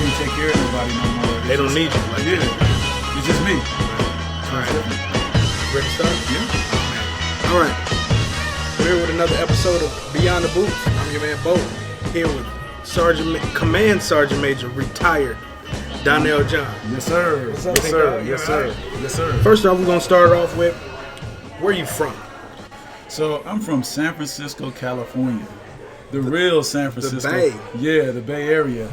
can't take care of nobody no more. They don't need you. Like Yeah, it's just me. All right. Ready to start? Yeah. All right. We're here with another episode of Beyond the Boots. I'm your man, Bo. Here with Command Sergeant Major, retired Donnell Johns. Yes, sir. What's up, Yes, big sir. dog? Yes, You sir. all right? Yes, sir. First off, we're going to start off with, where you from? So I'm from San Francisco, California. The real San Francisco. Bay. Yeah, the Bay Area.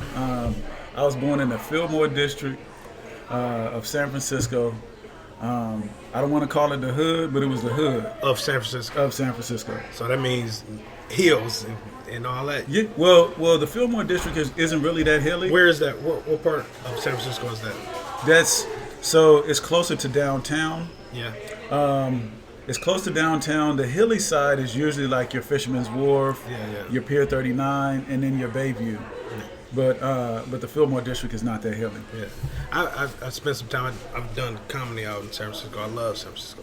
I was born in the Fillmore district of San Francisco. I don't want to call it the hood, but it was the hood Of San Francisco. of San Francisco. So that means hills and all that. Yeah, well, the Fillmore district isn't really that hilly. Where is that? What part of San Francisco is that? It's closer to downtown. Yeah. It's close to downtown. The hilly side is usually like your Fisherman's Wharf, Yeah. your Pier 39, and then your Bayview. But the Fillmore district is not that hilly. Yeah. I spent some time. I've done comedy out in San Francisco. I love San Francisco.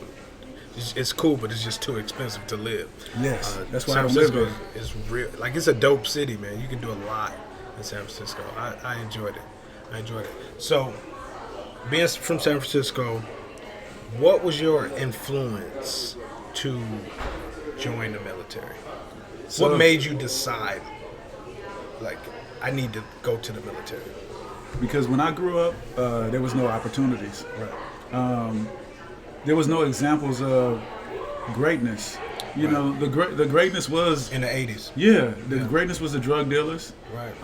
It's cool, but it's just too expensive to live. Yes, that's why San I don't live Francisco there. is real. Like, it's a dope city, man. You can do a lot in San Francisco. I enjoyed it. So, being from San Francisco, what was your influence to join the military? So- What made you decide, like, I need to go to the military? Because when I grew up, there was no opportunities. Right. There was no examples of greatness. You know, the greatness was In the 80s. the greatness was the drug dealers. Right.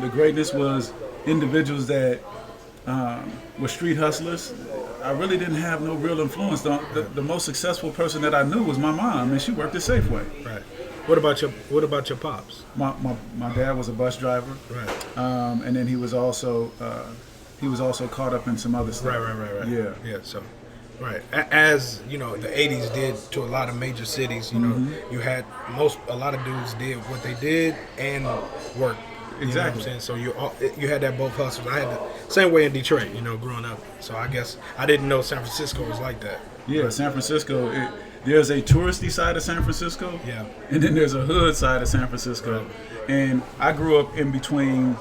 The greatness was individuals that were street hustlers. I really didn't have no real influence. The most successful person that I knew was my mom, and she worked at Safeway. Right. What about your pops? My dad was a bus driver, Right. and then he was also caught up in some other stuff. Right. Yeah. Yeah. So, right. As you know, the '80s did to a lot of major cities. You know, you had a lot of dudes did what they did and worked. You know what I'm Exactly. saying? So you had that both hustles. I had the same way in Detroit. You know, growing up. So I guess I didn't know San Francisco was like that. Yeah, San Francisco. There's a touristy side of San Francisco, Yeah. and then there's a hood side of San Francisco, and I grew up in between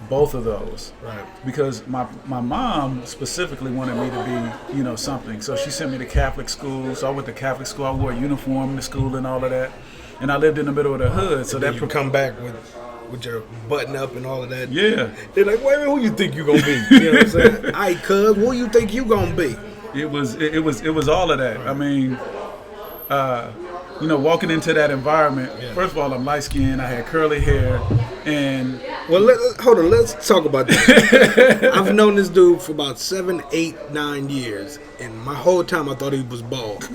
both of those. Right. Because my mom specifically wanted me to be, something. So she sent me to Catholic school. So I went to Catholic school. I wore a uniform to school and all of that. And I lived in the middle of the hood. So Then that you come back with your button up and all of that. yeah, They're like, wait a minute, who you think you gonna be? You know what I'm saying? All right, cuz, who you think you gonna be? it was all of that. I mean, walking into that environment. Yeah. First of all, I'm light skinned. I had curly hair, and Well, hold on. Let's talk about that. I've known this dude for about 7, 8, 9 years, and my whole time I thought he was bald.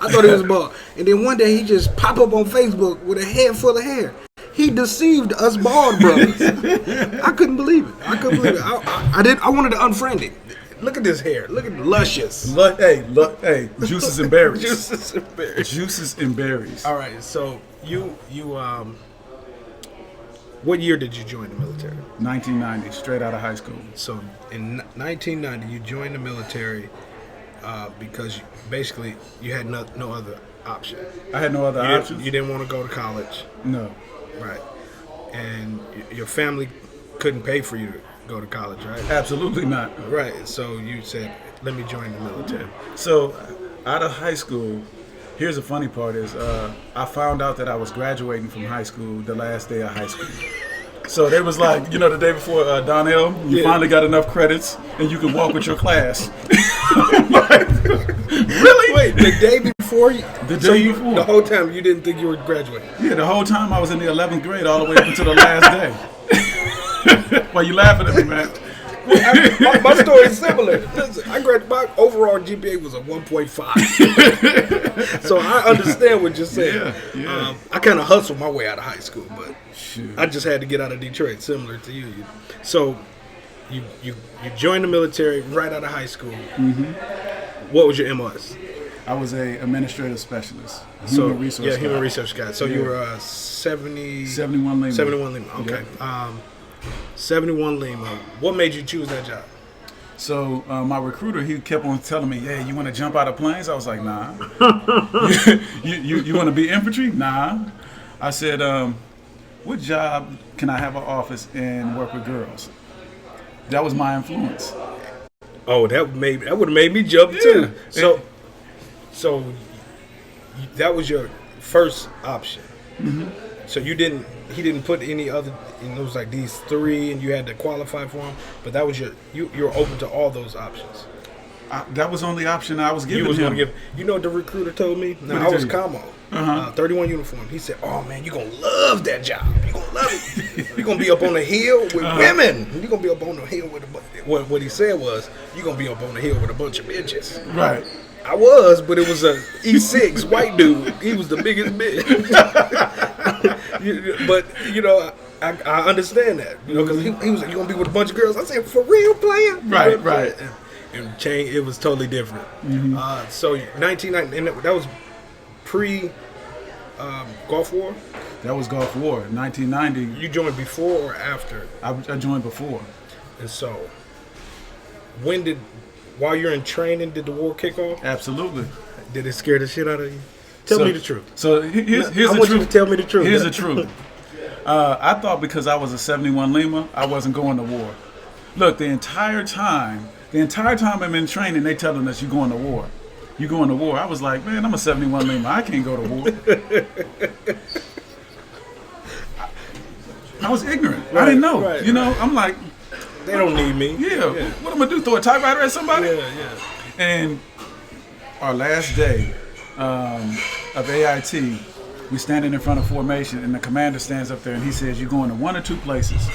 I thought he was bald, and then one day he just pop up on Facebook with a head full of hair. He deceived us bald brothers. I couldn't believe it. I wanted to unfriend him. Look at this hair. Look at luscious. hey, juices and berries. Juices and berries. Juices and berries. All right. So you what year did you join the military? 1990, straight out of high school. So in 1990, you joined the military because basically you had no other option. I had no other options. You didn't want to go to college, No. right? And your family couldn't pay for you to go to college, right? Absolutely not. Right. So you said, "Let me join the military." So, out of high school, here's the funny part is I found out that I was graduating from high school the last day of high school. So they was like, the day before Donnell, you finally got enough credits and you can walk with your class. I'm like, really? Wait, the day before you? The so day before. The whole time you didn't think you were graduating? Yeah, the whole time I was in the 11th grade all the way up until the last day. Why you laughing at me, man? My story is similar. Listen, my overall GPA was a 1.5. So I understand what you're saying. Yeah. I kind of hustled my way out of high school, but Shoot. I just had to get out of Detroit, similar to you. So you joined the military right out of high school. Mm-hmm. What was your MOS? I was a administrative specialist, human resource human guy. research guy. So you were 71 Lima. 71 Lima. Okay. 71 Lima. What made you choose that job? So my recruiter, he kept on telling me, "Hey, you want to jump out of planes?" I was like, "Nah." you want to be infantry? Nah. I said, what job can I have an office and work with girls? That was my influence. Oh, that would have made me jump too. So that was your first option. Mm-hmm. So he didn't put any other. It was like these three, and you had to qualify for them. But that was you were open to all those options. That was the only option I was giving him. You know what the recruiter told me? Now, I was Camo, 31 uniform. He said, "Oh man, you're gonna love that job. You're gonna love it. You're gonna be up on the hill with women. You're gonna be up on the hill with what he said was, you're gonna be up on the hill with a bunch of bitches." Right. I was, but it was a E6 white dude. He was the biggest bitch. But I understand that, because he was like, "You gonna be with a bunch of girls?" I said, "For real, player?" Right. And change, it was totally different. Mm-hmm. So 1990, and that was pre Gulf War. That was Gulf War, 1990. You joined before or after? I joined before. And so, while you're in training, did the war kick off? Absolutely. Did it scare the shit out of you? Tell me the truth. So here's the truth. I want you to tell me the truth. Here's the truth. I thought because I was a 71 Lima, I wasn't going to war. Look, the entire time I'm in training, they telling us, "You going to war. You going to war." I was like, man, I'm a 71 Lima. I can't go to war. I was ignorant. I didn't know. Right. I'm like, they don't need me. Yeah. What am I going to do? Throw a typewriter at somebody? Yeah. And our last day of AIT, we standing in front of formation, and the commander stands up there and he says, "You're going to one or two places."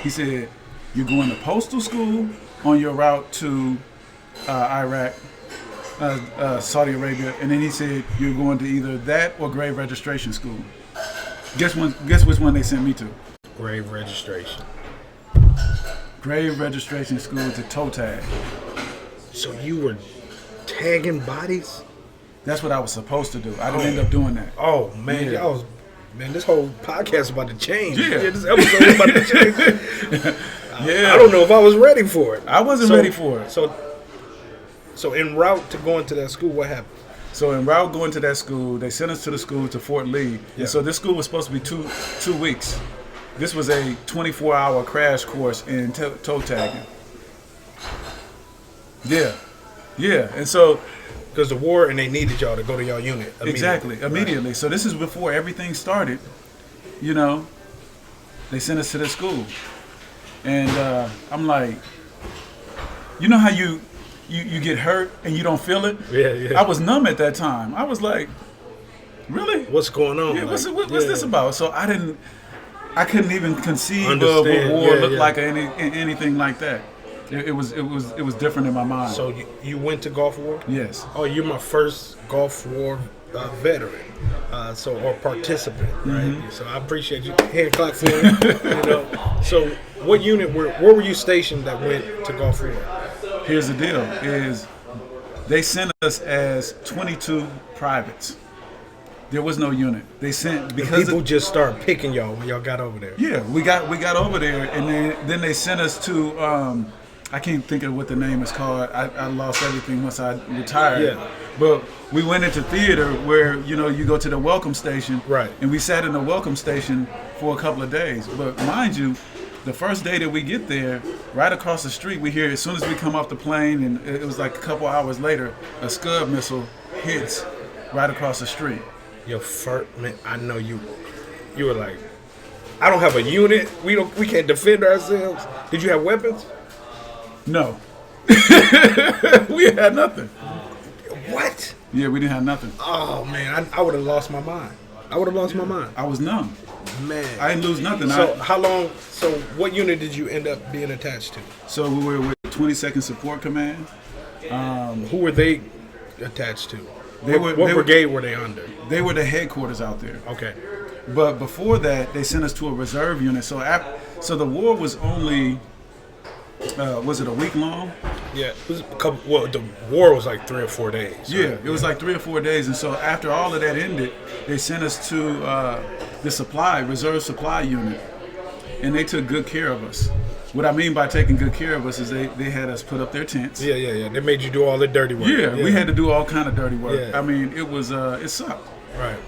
He said, "You're going to postal school on your route to Iraq, Saudi Arabia," and then he said, "You're going to either that or grave registration school." Guess which one they sent me to? Grave registration. Grave registration school to toe tag. So you were tagging bodies? That's what I was supposed to do. I didn't end up doing that. Oh man, Yeah. this whole podcast is about to change. Yeah. This episode is about to change. Yeah. I don't know if I was ready for it. I wasn't ready for it. So en route to going to that school, what happened? So en route going to that school, they sent us to the school to Fort Lee. Yeah. And so this school was supposed to be two weeks. This was a 24-hour crash course in toe tagging. Yeah. And so, because the war, and they needed y'all to go to y'all unit immediately. Right. So this is before everything started. They sent us to the school, and I'm like, you know how you get hurt and you don't feel it? Yeah. I was numb at that time. I was like, really? What's going on? Yeah, what's this about? So I couldn't even conceive of what war looked like or anything like that. It was different in my mind. So you went to Gulf War? Yes. Oh, you're my first Gulf War veteran, or participant, right? Mm-hmm. So I appreciate you. Hand clap for it. So what unit where were you stationed that went to Gulf War? Here's the deal: is they sent us as 22 privates. There was no unit. They sent because people just started picking y'all when y'all got over there. Yeah, we got over there, and then they sent us to. I can't think of what the name is called. I lost everything once I retired. Yeah. But we went into theater where you go to the welcome station. Right. And we sat in the welcome station for a couple of days. But mind you, the first day that we get there, right across the street, we hear as soon as we come off the plane, and it was like a couple hours later, a Scud missile hits right across the street. Your first, man, I know you were like, I don't have a unit. We can't defend ourselves. Did you have weapons? No. We had nothing. What? Yeah, we didn't have nothing. Oh man, I would have lost my mind. I was numb. Man, I didn't lose nothing. So how long? So what unit did you end up being attached to? So we were with 22nd Support Command. Who were they attached to? What brigade were they under? They were the headquarters out there. Okay. But before that, they sent us to a reserve unit. So the war was only, was it a week long? Yeah, it was a couple. Well, the war was like 3 or 4 days. Yeah, right? It was like 3 or 4 days. And so after all of that ended, they sent us to the reserve supply unit, and they took good care of us. What I mean by taking good care of us is they had us put up their tents. Yeah. They made you do all the dirty work. Yeah, we had to do all kind of dirty work. Yeah. I mean, it was it sucked. Right.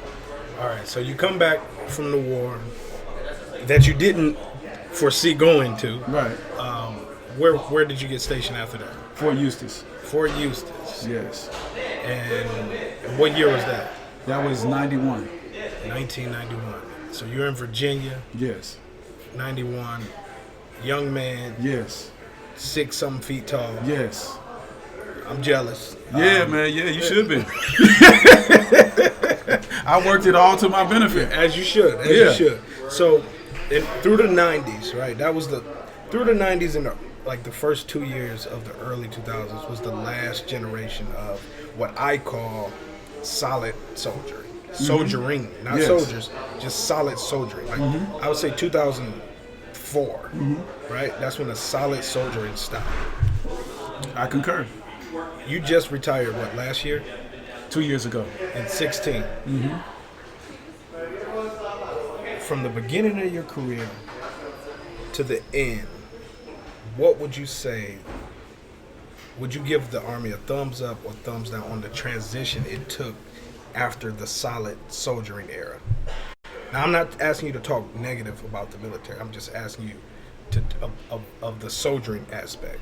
All right. So you come back from the war. that you didn't foresee going to. Right. Where did you get stationed after that? Fort Eustis. Fort Eustis. Yes. And what year was that? That was 91. 1991. So you're in Virginia. Yes. 91. Young man. Yes. 6-something feet tall. Yes. I'm jealous. Yeah, man. Yeah, you should be. I worked it all to my benefit. As you should. As you should. So, through the 90s, right? Through the 90s and the first 2 years of the early 2000s was the last generation of what I call solid soldiering. Soldiering, not soldiers, just solid soldiering. Like I would say 2004, right? That's when the solid soldiering stopped. I concur. You just retired, what, last year? 2 years ago. In 16. From the beginning of your career to the end, what would you say? Would you give the Army a thumbs up or thumbs down on the transition it took after the solid soldiering era? Now, I'm not asking you to talk negative about the military. I'm just asking you of the soldiering aspect.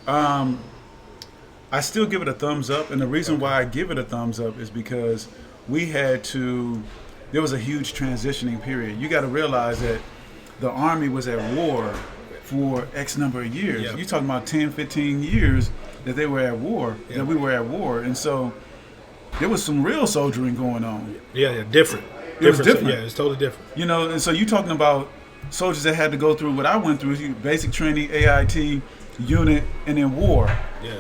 I still give it a thumbs up, and the reason why I give it a thumbs up is because there was a huge transitioning period. You got to realize that the Army was at war for X number of years. Yep. You're talking about 10, 15 years that they were at war, that we were at war. And so there was some real soldiering going on. Yeah, different. It was different. Yeah, it's totally different. You know, and so you're talking about soldiers that had to go through what I went through, basic training, AIT, unit, and then war,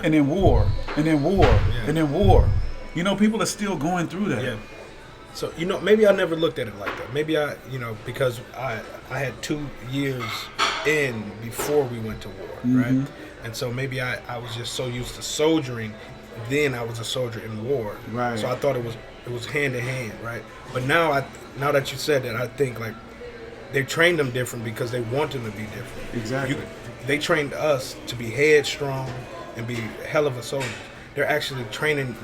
and then war, and then war, and then war. You know, people are still going through that. Yeah. So, maybe I never looked at it like that. Maybe because I had 2 years in before we went to war, right? And so maybe I was just so used to soldiering, then I was a soldier in war. Right. So I thought it was hand in hand, right? But now that you said that, I think like they trained them different because they want them to be different. Exactly. They trained us to be headstrong and be hell of a soldiers. They're actually training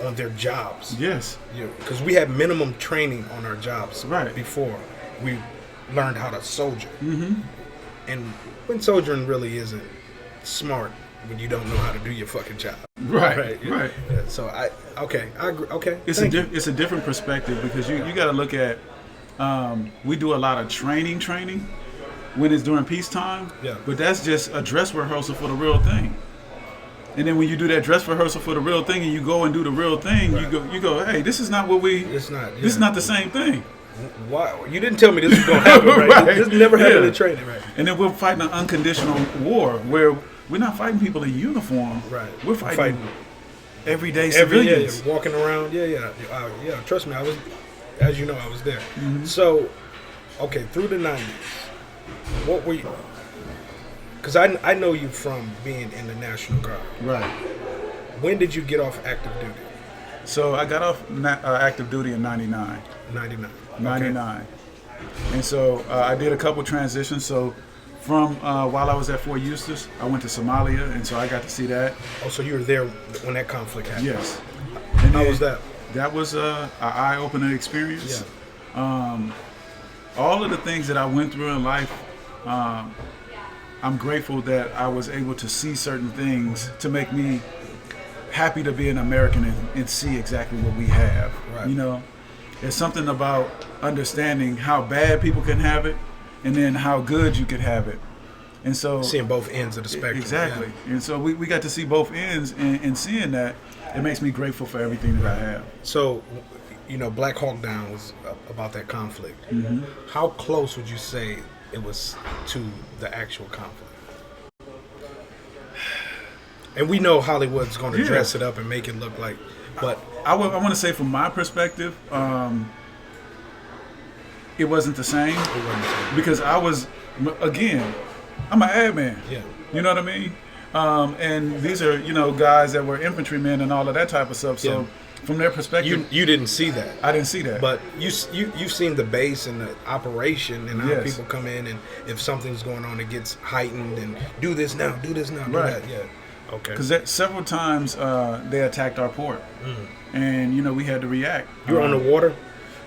on their jobs. Yes. Because we had minimum training on our jobs before we learned how to soldier. And when soldiering really isn't smart when you don't know how to do your fucking job. Right. Yeah, so I agree. Okay. It's a different perspective because you got to look at. We do a lot of training when it's during peacetime. Yeah. But that's just a dress rehearsal for the real thing. And then when you do that dress rehearsal for the real thing, and you go and do the real thing, you go, hey, this is not what we. It's not. Yeah. This is not the same thing. Why? You didn't tell me this was gonna happen, right? This never happened in training, right? And then we're fighting an unconditional war where we're not fighting people in uniform. Right. We're fighting everyday civilians. Walking around. Yeah. Trust me, I was, as you know, I was there. So, okay, through the 90s, what were you? Because I know you from being in the National Guard. Right. When did you get off active duty? So I got off active duty in 99. 99. Okay. And so I did a couple transitions. So from while I was at Fort Eustis, I went to Somalia, and so I got to see that. Oh, so you were there when that conflict happened? Yes. And how was that? That was an eye-opening experience. Yeah. All of the things that I went through in life, I'm grateful that I was able to see certain things to make me happy to be an American and see exactly what we have. Right. You know, there's something about understanding how bad people can have it and then how good you can have it. And so seeing both ends of the spectrum. Exactly. Yeah. And so we got to see both ends, and seeing that, it makes me grateful for everything that I have. So, Black Hawk Down was about that conflict. How close would you say it was to the actual conflict? And we know Hollywood's going to dress it up and make it look like, but I want to say from my perspective, it wasn't the same. Because I was, again, I'm an ad man. Yeah. You know what I mean? And these are, guys that were infantrymen and all of that type of stuff. So from their perspective, you didn't see that. I didn't see that. But you've seen the base and the operation and how people come in, and if something's going on, it gets heightened and do this now, do that. Yeah. Okay. Because several times they attacked our port, and we had to react. You were on the water.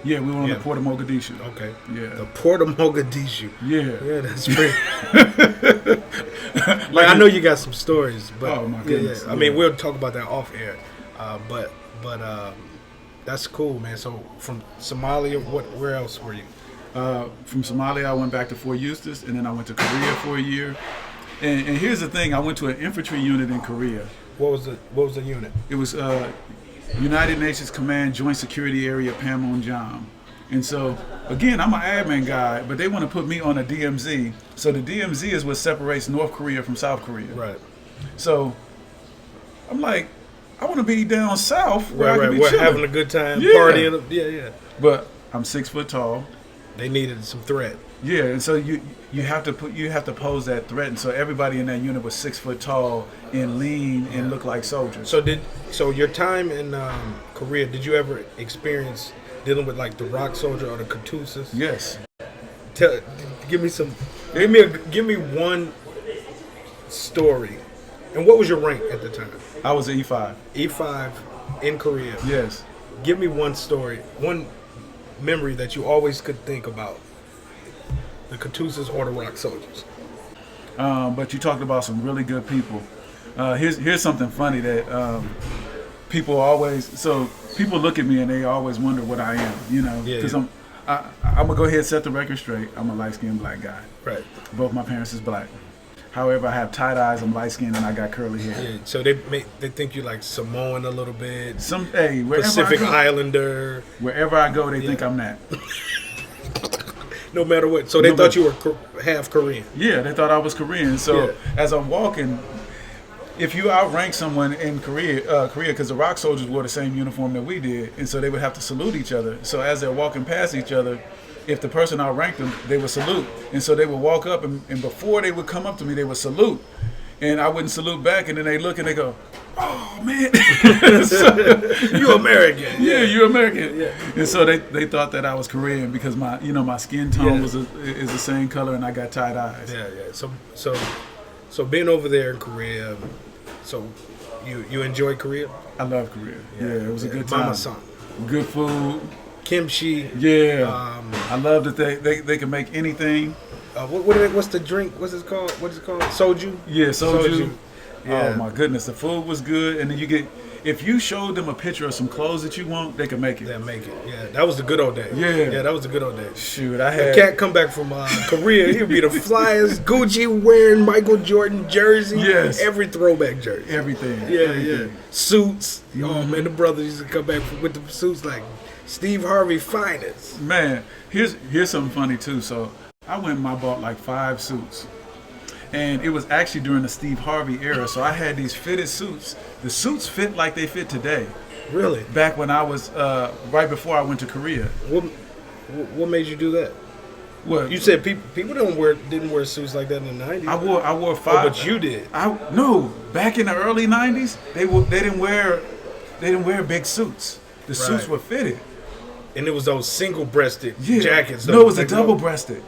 Yeah, we were on Yeah. the Port of Mogadishu. Okay. Yeah. The Port of Mogadishu. Yeah. Yeah, that's pretty. Like, I know you got some stories, but Oh, my goodness, I mean, yeah. we'll talk about that off air. But that's cool, man. So from Somalia, where else were you? From Somalia, I went back to Fort Eustis, and then I went to Korea for a year. And here's the thing: I went to an infantry unit in Korea. What was the unit? It was United Nations Command Joint Security Area Panmunjom. And so, again, I'm an admin guy, but they want to put me on a DMZ. So the DMZ is what separates North Korea from South Korea. Right. So I'm like, I want to be down south where I can be We're chilling. having a good time, Yeah. partying. Yeah. But I'm 6 foot tall. They needed some threat. Yeah, and so you have to pose that threat, and so everybody in that unit was 6 foot tall and lean and looked like soldiers. So your time in Korea, did you ever experience dealing with like the rock soldier or the Katusas? Yes. Give me one story. And what was your rank at the time? I was an E5. E5 in Korea. Yes. Give me one story, one memory that you always could think about. The Katusas or the rock soldiers. But you talked about some really good people. Here's something funny that people look at me and they always wonder what I am, because Yeah. I'm gonna go ahead and set the record straight. I'm a light-skinned black guy. Right. Both my parents is black. However, I have tight eyes, I'm light-skinned, and I got curly hair. Yeah. So they think you like Samoan a little bit. Wherever Pacific I go, Islander. wherever I go, they think I'm that. No matter what. So they thought you were half Korean. Yeah, they thought I was Korean. So Yeah. as I'm walking, if you outrank someone in Korea, because the rock soldiers wore the same uniform that we did, and so they would have to salute each other. So as they're walking past each other, if the person outranked them, they would salute. And so they would walk up, and before they would come up to me, they would salute. And I wouldn't salute back, and then they look and they go, "Oh, man." You American. Yeah, you're American. Yeah. And so they thought that I was Korean because my skin tone is the same color, and I got tight eyes. Yeah. So being over there in Korea, so you enjoy Korea? I love Korea. Yeah, it was a good time. Mama-san. Good food. Kimchi. Yeah. I love that they can make anything. What's the drink? What's it called? Soju? Yeah, soju. Yeah. Oh my goodness, the food was good, and then if you showed them a picture of some clothes that you want, they could make it. They'll make it. Yeah, that was the good old days. Yeah, that was the good old days. Shoot, I The had cat come back from Korea, he'd be the flyest Gucci wearing Michael Jordan jersey. Yes. Every throwback jersey. everything. Yeah. everything. Suits. Oh man, the brothers used to come back with the suits like Steve Harvey finest. Man, here's something funny too. So I went and I bought like 5 suits. And it was actually during the Steve Harvey era. So I had these fitted suits. The suits fit like they fit today. Really? Back when I was, right before I went to Korea. What made you do that? What? You said people didn't wear suits like that in the 90s. I wore 5. Oh, but you did. No, back in the early 90s, they didn't wear big suits. The suits Right. were fitted. And it was those single-breasted Yeah. jackets. No, it was a Like, double-breasted.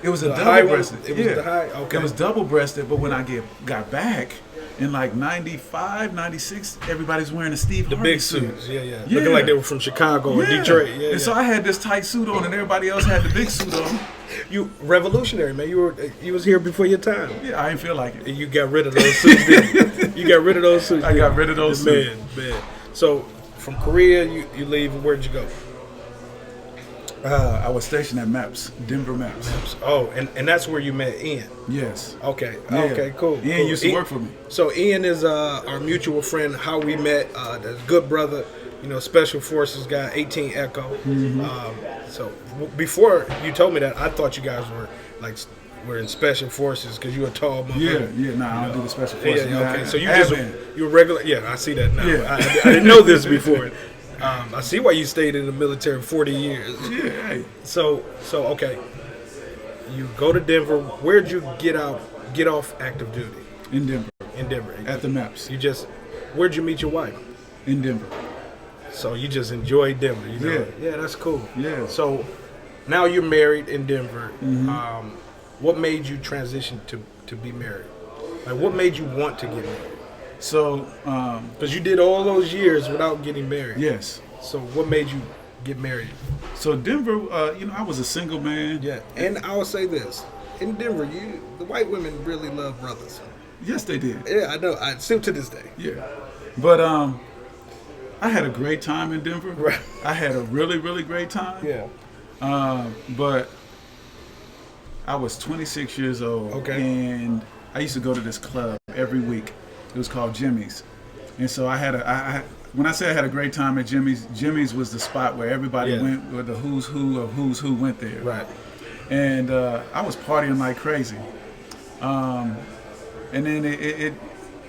It was a The high double-breasted. one? It was the high? Okay. It was double-breasted, but when I got back in like 95, 96, everybody's wearing a Steve The Harvey big suit. suits. Yeah. Looking like they were from Chicago or Detroit. Yeah. And so I had this tight suit on, and everybody else had the big suit on. You revolutionary, man. You was here before your time. Yeah, I didn't feel like it. And you got rid of those suits, didn't you? You got rid of those suits. I got rid of those suits. Man. So from Korea, you leave, and where'd you go? I was stationed at MEPS, Denver MEPS. Oh, and that's where you met Ian. Yes. Okay. Yeah. Okay. Cool. Ian cool. used to work for me. So Ian is our mutual friend. How we met. That's good brother. Special forces guy. 18 Echo. Mm-hmm. So before you told me that, I thought you guys were in special forces because you're a tall motherfucker. Yeah. Nah, I don't do the special forces. Yeah. Okay. So admin. you're regular. Yeah, I see that now. Yeah. I didn't know this before. I see why you stayed in the military 40 years. Yeah. Hey. So okay. You go to Denver. Where'd you get off active duty? In Denver. In Denver. At the MEPS. Where'd you meet your wife? In Denver. So you just enjoyed Denver. Yeah, that's cool. Yeah. So now you're married in Denver. Mm-hmm. What made you transition to be married? Like, what made you want to get married? So, Because you did all those years without getting married. yes. So what made you get married? So Denver, I was a single man. Yeah, and I will say this: in Denver, the white women really love brothers. Yes, they did. Yeah, I know. I still to this day. Yeah, but I had a great time in Denver. Right. I had a really, really great time. Yeah. But I was 26 years old. Okay. And I used to go to this club every week. It was called Jimmy's. And so when I say I had a great time at Jimmy's was the spot where everybody went, where the who's who of who's who went there. Right. And I was partying like crazy. And then it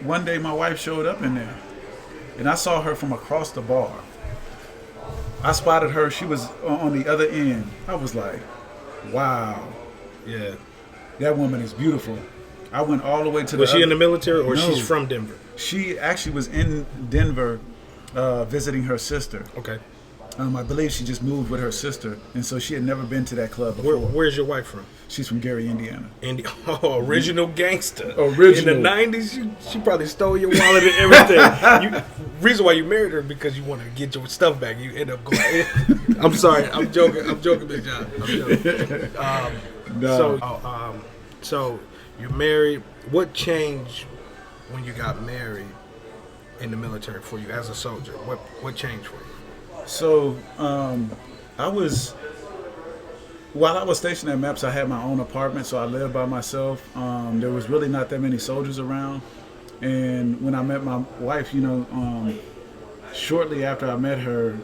one day my wife showed up in there. And I saw her from across the bar. I spotted her. She was on the other end. I was like, wow. Yeah. That woman is beautiful. I went all the way to Was she in the military or No. she's from Denver? She actually was in Denver visiting her sister. Okay. I believe she just moved with her sister. And so she had never been to that club before. Where's your wife from? She's from Gary, Indiana. Original gangster. Original. In the 90s, she probably stole your wallet and everything. Reason why you married her because you want to get your stuff back. You end up going. I'm sorry. I'm joking, Big John. I'm joking. So you're married. What changed when you got married in the military for you as a soldier? What changed for you? So while I was stationed at MAPS, I had my own apartment, so I lived by myself. There was really not that many soldiers around. And when I met my wife, shortly after I met her,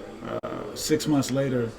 6 months later,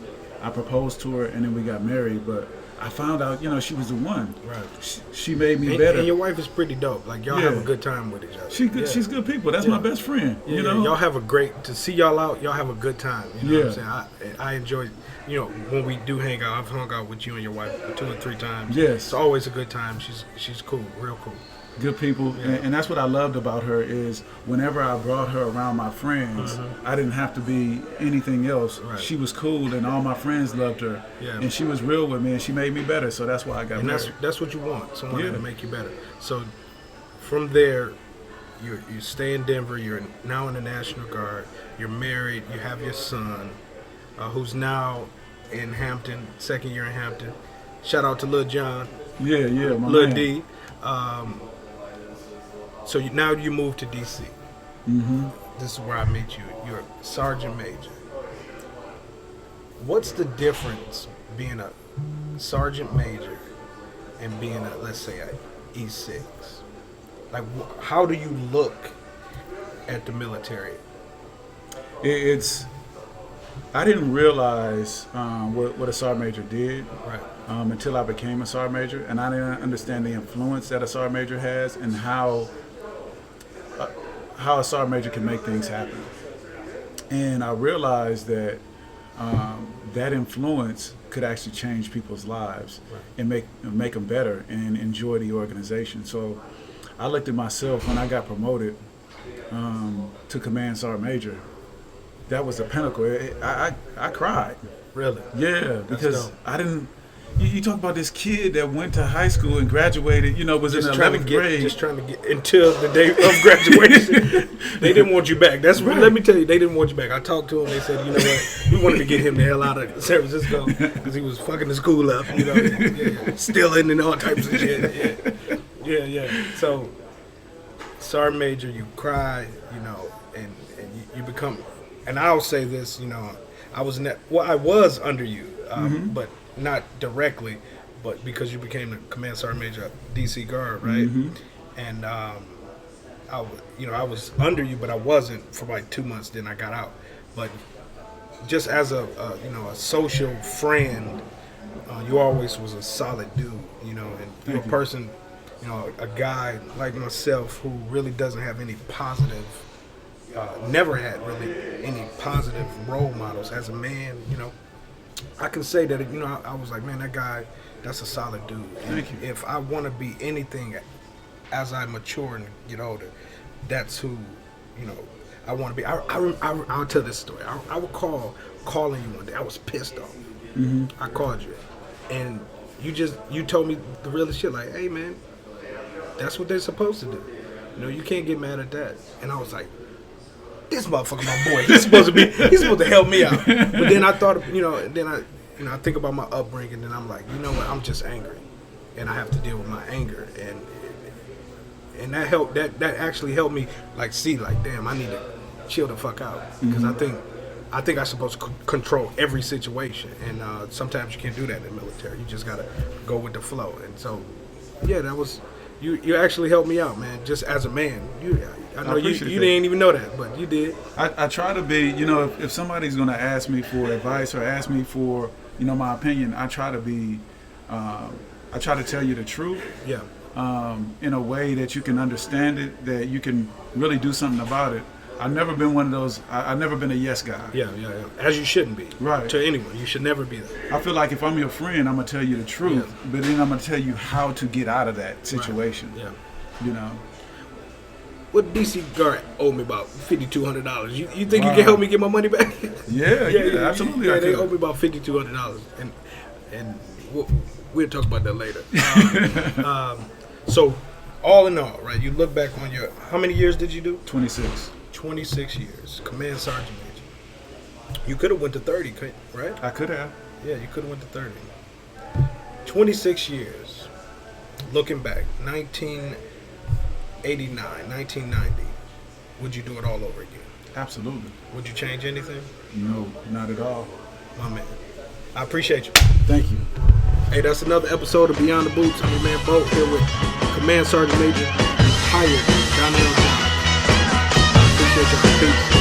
I proposed to her, and then we got married. But I found out, she was the one. Right. She made me better. And your wife is pretty dope. Like, y'all have a good time with each other. She's good. She's good people. That's my best friend. Y'all have to see y'all out. Y'all have a good time. You know what I'm saying? I enjoy. When we do hang out, I've hung out with you and your wife 2 or 3 times. Yes. It's always a good time. She's cool, real cool. Good people. Yeah. And that's what I loved about her is whenever I brought her around my friends, I didn't have to be anything else. Right. She was cool and all my friends loved her. Yeah. And she was real with me and she made me better. So that's why I got married. That's what you want, someone to make you better. So from there, you stay in Denver. You're now in the National Guard. You're married. You have your son, who's now in Hampton, 2nd year in Hampton. Shout out to Lil John. Yeah, my Lil man. D. So now you move to D.C. Mm-hmm. This is where I met you. You're a sergeant major. What's the difference being a sergeant major and being a, let's say, a E6? Like, how do you look at the military? I didn't realize what a sergeant major did until I became a sergeant major, and I didn't understand the influence that a sergeant major has and how a sergeant major can make things happen. And I realized that that influence could actually change people's lives and make them better and enjoy the organization. So I looked at myself when I got promoted to command sergeant major. That was the pinnacle. I cried. Really? Yeah, because I didn't. You talk about this kid that went to high school and graduated. Was in the 11th grade. Just trying to get until the day of graduation. They didn't want you back. That's right. Let me tell you, they didn't want you back. I talked to him. They said, you know what? We wanted to get him the hell out of San Francisco because he was fucking the school up. Stealing and all types of shit. Yeah. So, sergeant major, you cry. And you become. And I'll say this, I was under you, but not directly, but because you became the command sergeant major at DC Guard, right? Mm-hmm. And I was under you, but I wasn't for like 2 months. Then I got out. But just as a social friend, you always was a solid dude, and you're a person, a guy like myself who really doesn't have any positive. Never had really any positive role models as a man. I can say that I was like, man, that guy, that's a solid dude. And if I want to be anything as I mature and get older, that's who I want to be. I'll tell this story. I would calling you one day. I was pissed off. Mm-hmm. I called you, and you told me the realest shit. Like, hey man, that's what they're supposed to do. You can't get mad at that. And I was like, this motherfucker, my boy. He's supposed to help me out. But then I thought, I think about my upbringing, and I'm like, you know what? I'm just angry, and I have to deal with my anger, and that helped. That actually helped me, like, see, like, damn, I need to chill the fuck out, because I think I'm supposed to control every situation, and sometimes you can't do that in the military. You just gotta go with the flow. And so, yeah, that was you actually helped me out, man. Just as a man, I know you didn't even know that, but you did. I try to be, if somebody's gonna ask me for advice or ask me for, my opinion, I try to be, I try to tell you the truth. Yeah. In a way that you can understand it, that you can really do something about it. I've never been one of those. I've never been a yes guy. Yeah. As you shouldn't be. Right. To anyone, you should never be that. I feel like if I'm your friend, I'm gonna tell you the truth, but then I'm gonna tell you how to get out of that situation. Right. Yeah. What DC guard owed me about $5,200. You think you can help me get my money back? Yeah, absolutely. Yeah, they owe me about $5,200, and we'll talk about that later. So, all in all, right? You look back on how many years did you do? 26. 26 years, command sergeant major. You could have went to 30, right? I could have. Yeah, you could have went to 30. 26 years. Looking back, 1989, 1990. Would you do it all over again? Absolutely. Would you change anything? No, not at all. My man. I appreciate you. Thank you. Hey, that's another episode of Beyond the Boots. I'm your man Bo, here with Command Sergeant Major, retired Donnell Johns. Appreciate y'all. Peace.